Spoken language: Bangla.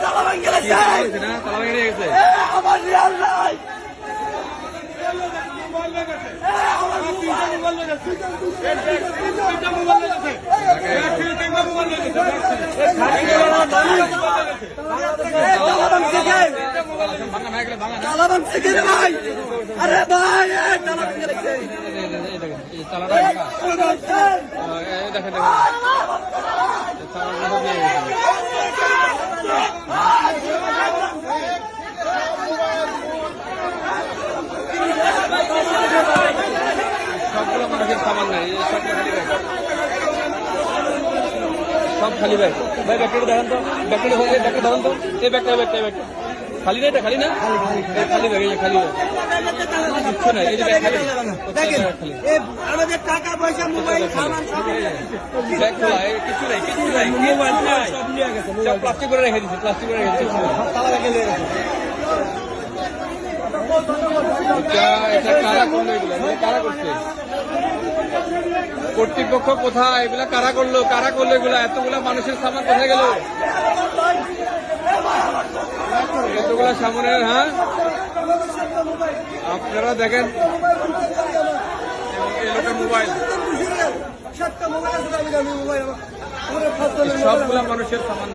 তালা ভেঙে গেছে না, তালা ভেঙে গেছে আমার রিয়াল নাই। তালা ভাঙছে কে ভাই? আরে ভাই তালা ভেঙে গেছে। সবগুলো মানুষের সামান নাই, সব খালি ব্যাগ। ভাই ব্যাগটা দেখান তো, ব্যাগটা দেখান তো, এই ব্যাগটা খালি না, এটা খালি না, খালি ব্যাগ, এই যে খালি ব্যাগ, কিচ্ছু নাই, এই যে ব্যাগ খালি, আমাদের টাকা পয়সা মোবাইল সামান সব ব্যাগ খোলা, কিছু নাই, মোবাইল নাই, সব নিয়ে গেছে, সব প্লাস্টিক করে রেখে দিচ্ছে, প্লাস্টিক করে রেখে দিচ্ছে, তালা ভেঙে নিয়ে গেছে। এটা কারা করলো? এগুলো কারা করছে? কর্তৃপক্ষ কোথায়? এগুলা কারা করলো এগুলা? এতগুলা মানুষের সামান কোথায় গেল? এতগুলা সামনের, হ্যাঁ আপনারা দেখেন মোবাইল, সবগুলা মানুষের সামান।